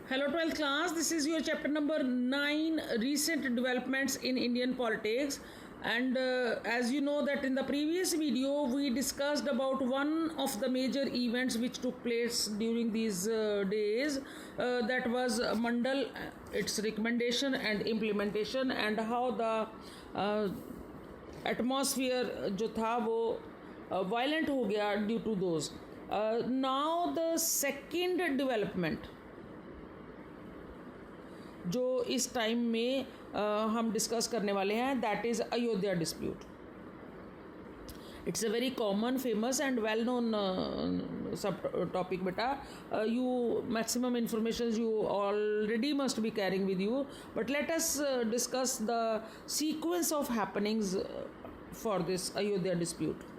Hello 12th class, this is your chapter number 9, recent developments in Indian politics. And as you know that in the previous video we discussed about one of the major events which took place during these days, that was Mandal, its recommendation and implementation, and how the atmosphere जो था वो violent हो गया due to those. Now the second development जो इस time में हम discuss करने वाले हैं, that is Ayodhya dispute. It's a very common, famous and well known सब टॉपिक बेटा. You maximum information you already must be carrying with you, but let us discuss the sequence of happenings for this Ayodhya dispute.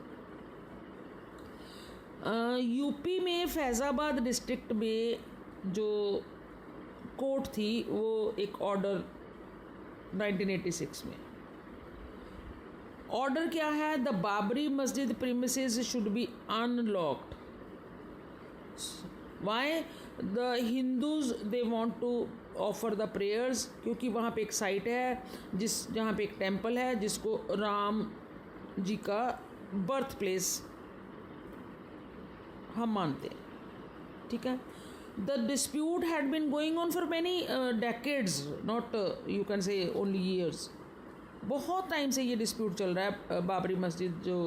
UP में Faizabad district में जो court थी वो एक order 1986 में. Order क्या है? The Babri Masjid premises should be unlocked. Why? The Hindus they want to offer the prayers, क्योंकि वहाँ पे एक साइट है जहाँ पे एक टेम्पल है जिसको राम जी का बर्थ प्लेस हम मानते हैं. ठीक है. The dispute had been going on for many decades, not you can say only years. बहुत टाइम से ये डिस्प्यूट चल रहा है बाबरी मस्जिद जो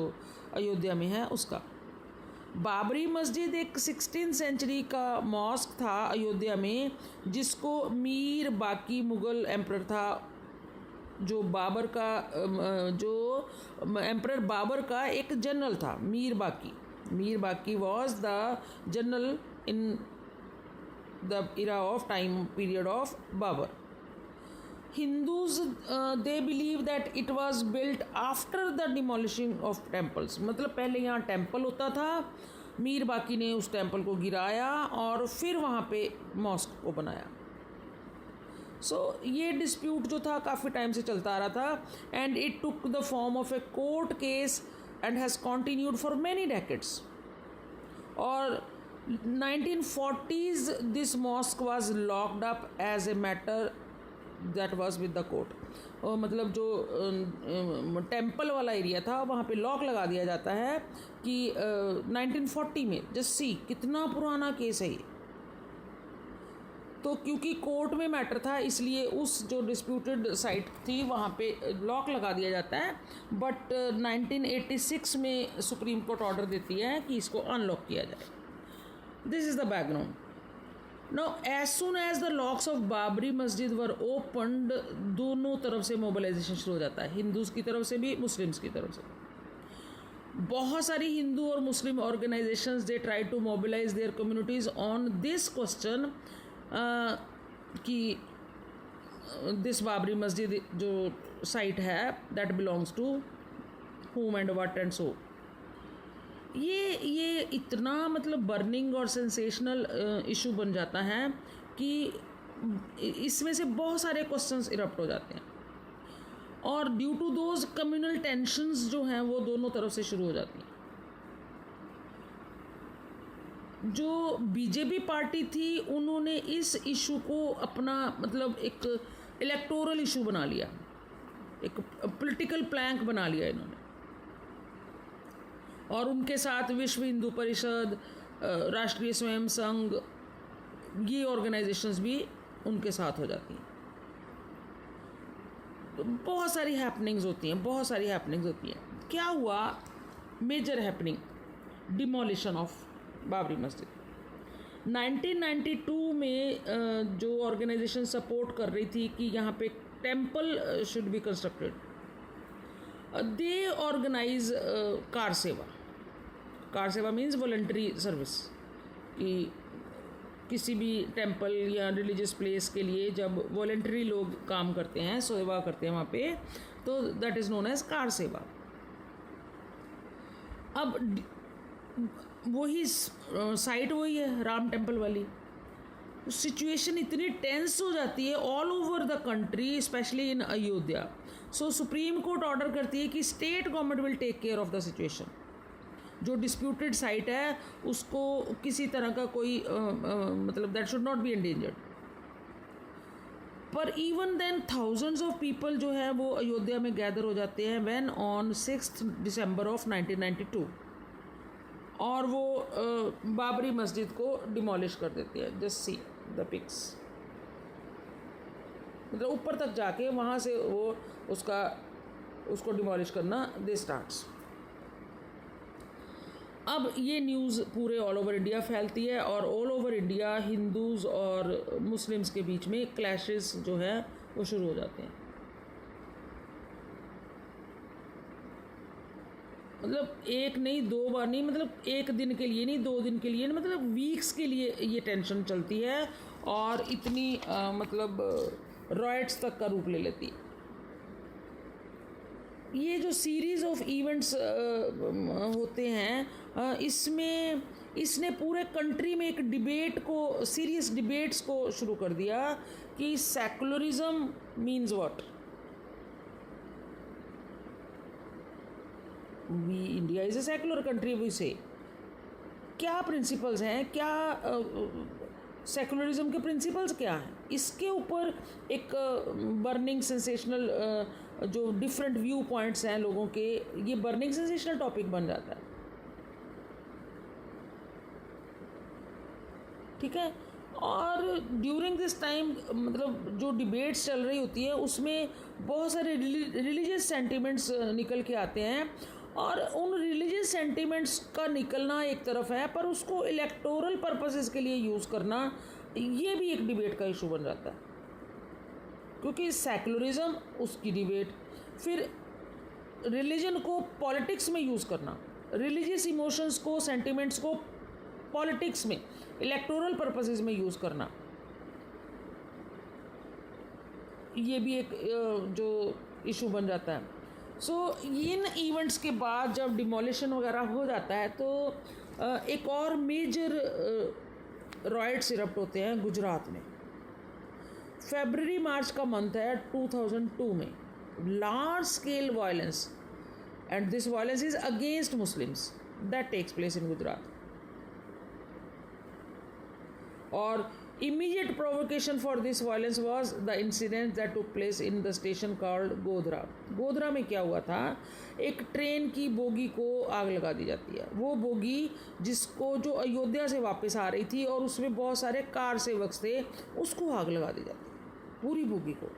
अयोध्या में है उसका. बाबरी मस्जिद एक 16th सेंचुरी का मॉस्क था अयोध्या में, जिसको मीर बाकी मुग़ल एम्परर था, जो बाबर का जो एम्परर बाबर का एक जनरल था, मीर बाकी was the general in the era of time period of Babur. Hindus they believe that it was built after the demolishing of temples. मतलब पहले यहाँ टेम्पल होता था, मीर बाकी ने उस टेम्पल को गिराया और फिर वहाँ पे मॉस्क को बनाया. सो ये डिस्प्यूट जो था काफ़ी टाइम से चलता आ रहा था, and it took the form of a court case and has continued for many decades. और 1940s this mosque was locked up as a matter that was with the court. मतलब जो टेम्पल वाला area था वहाँ पे lock लगा दिया जाता है कि 1940 में. जस्ट सी कितना पुराना केस है ये. तो क्योंकि कोर्ट में मैटर था इसलिए उस जो डिस्प्यूटेड साइट थी वहाँ पे लॉक लगा दिया जाता है. बट 1986 में सुप्रीम कोर्ट ऑर्डर देती है कि इसको अनलॉक किया जाए. This is the background. Now, as soon as the locks of Babri मस्जिद were opened, दोनों तरफ से मोबिलाइजेशन शुरू हो जाता है, हिंदूज़ की तरफ से भी, मुस्लिम्स की तरफ से. बहुत सारी हिंदू और Muslim organisations they try to mobilise their communities on this question कि दिस बाबरी मस्जिद जो साइट है that belongs to whom and what and so. ये इतना मतलब बर्निंग और सेंसेशनल इशू बन जाता है कि इसमें से बहुत सारे क्वेश्चंस इरप्ट हो जाते हैं, और due to those communal tensions जो हैं वो दोनों तरफ से शुरू हो जाती हैं. जो बीजेपी पार्टी थी उन्होंने इस इशू को अपना मतलब एक इलेक्टोरल इशू बना लिया, एक पॉलिटिकल प्लैंक बना लिया इन्होंने, और उनके साथ विश्व हिंदू परिषद, राष्ट्रीय स्वयं संघ, ये ऑर्गेनाइजेशंस भी उनके साथ हो जाती हैं. तो बहुत सारी हैपनिंग्स होती हैं. क्या हुआ? Major happening, demolition of Babri Masjid. 1992 में जो ऑर्गेनाइजेशन सपोर्ट कर रही थी कि यहाँ पे temple should be constructed, they organise kar seva means voluntary service, कि किसी भी टेम्पल या रिलीजियस प्लेस के लिए जब वॉलंटरी लोग काम करते हैं, सेवा करते हैं वहाँ पे, तो that is known as Kar Seva. अब वही साइट वही है राम टेम्पल वाली. सिचुएशन इतनी टेंस हो जाती है all over the country, specially in Ayodhya. So Supreme Court order करती है कि state government will take care of the situation. जो डिस्प्यूटेड साइट है उसको किसी तरह का कोई मतलब that should not be endangered. पर even then thousands of people जो है वो अयोध्या में गैदर हो जाते हैं व्हेन ऑन 6 दिसंबर ऑफ 1992, और वो बाबरी मस्जिद को डिमोलिश कर देते हैं। जस्ट सी द पिक्स, मतलब ऊपर तक जाके वहाँ से वो उसको डिमोलिश करना दे स्टार्ट्स। अब ये न्यूज़ पूरे ऑल ओवर इंडिया फैलती है, और ऑल ओवर इंडिया हिंदूज़ और मुस्लिम्स के बीच में क्लैशेस जो है वो शुरू हो जाते हैं। मतलब एक नहीं, दो बार नहीं, मतलब एक दिन के लिए नहीं, 2 दिन के लिए नहीं, मतलब वीक्स के लिए ये टेंशन चलती है, और इतनी मतलब रॉयट्स तक का रूप ले लेती है। ये जो सीरीज़ ऑफ इवेंट्स होते हैं, इसने पूरे कंट्री में एक डिबेट को, सीरियस डिबेट्स को शुरू कर दिया कि secularism means what. We India is a secular country, we say क्या प्रिंसिपल्स हैं, क्या सेकुलरिज्म के प्रिंसिपल्स क्या हैं, इसके ऊपर एक बर्निंग सेंसेशनल जो डिफरेंट व्यू पॉइंट्स हैं लोगों के, ये बर्निंग सेंसेशनल टॉपिक बन जाता है। ठीक है, और ड्यूरिंग दिस टाइम मतलब जो डिबेट्स चल रही होती है उसमें बहुत सारे रिलीजियस सेंटिमेंट्स निकल के आते हैं, और उन रिलीजियस सेंटिमेंट्स का निकलना एक तरफ है, पर उसको इलेक्टोरल पर्पसेस के लिए यूज़ करना, ये भी एक डिबेट का इशू बन जाता है। क्योंकि सेकुलरिज्म उसकी डिबेट, फिर रिलीजन को पॉलिटिक्स में यूज़ करना, रिलीजियस इमोशंस को, सेंटिमेंट्स को पॉलिटिक्स में, इलेक्टोरल पर्पसेस में यूज़ करना, ये भी एक जो इशू बन जाता है। सो इन इवेंट्स के बाद जब डिमोलिशन वगैरह हो जाता है तो एक और मेजर रॉयट्स इरप्ट होते हैं गुजरात में। फरवरी मार्च का मंथ है 2002 में, large scale violence, and this violence is against Muslims, that takes place in Gujarat. और immediate provocation for this violence was the incident that took place in the station called Godhra. Godhra में क्या हुआ था, एक ट्रेन की बोगी को आग लगा दी जाती है। वो बोगी जिसको जो अयोध्या से वापस आ रही थी और उसमें बहुत सारे कार सेवक थे, उसको आग लगा दी जाती है, पूरी बोगी को।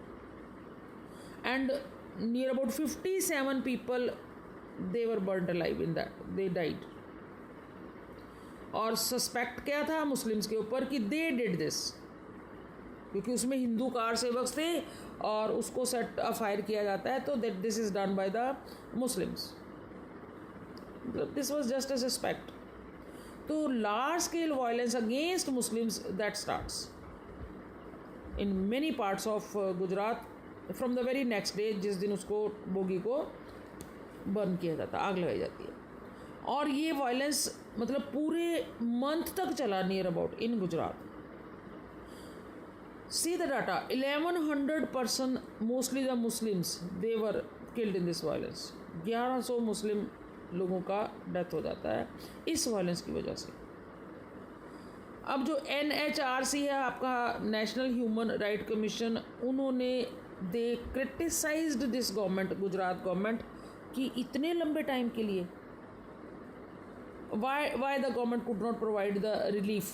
And near about 57 people they were burnt alive in that, they died। और सस्पेक्ट क्या था मुस्लिम्स के ऊपर कि दे डिड दिस, क्योंकि उसमें हिंदू कार सेवक थे और उसको सेट फायर किया जाता है, तो that this is done by the Muslims, this was just a suspect. तो large scale violence against Muslims that starts in many parts of Gujarat from the very next day, जिस दिन उसको बोगी को burn किया जाता, आग लगाई जाती है। और ये वायलेंस मतलब पूरे मंथ तक चला near about in Gujarat. See the data, 1100 person, mostly the Muslims, they were killed in this violence. 1100 मुस्लिम लोगों का डेथ हो जाता है इस वायलेंस की वजह से। अब जो NHRC है आपका, नेशनल ह्यूमन राइट कमीशन, उन्होंने they criticised this government, Gujarat government, कि इतने लंबे टाइम के लिए why the government could not provide the relief।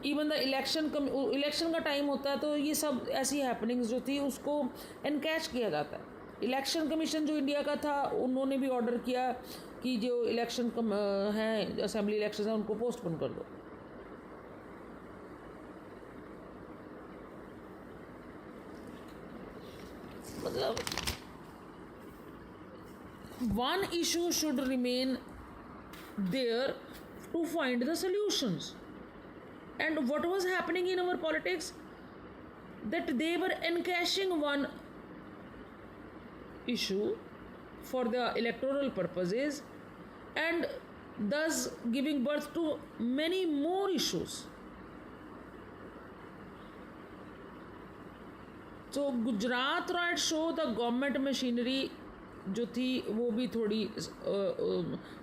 Even the election का टाइम होता है तो ये सब ऐसी हैपनिंग्स जो थी उसको एनकैच किया जाता है। इलेक्शन कमीशन जो इंडिया का था, उन्होंने भी ऑर्डर किया कि जो इलेक्शन हैं, असेंबली इलेक्शन हैं, उनको पोस्टपोन कर दो। मतलब one issue should remain there to find the solutions, and what was happening in our politics, that they were encashing one issue for the electoral purposes and thus giving birth to many more issues। So Gujarat riot show the government machinery जो थी वो भी थोड़ी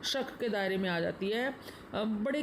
शक के दायरे में आ जाती है। बड़े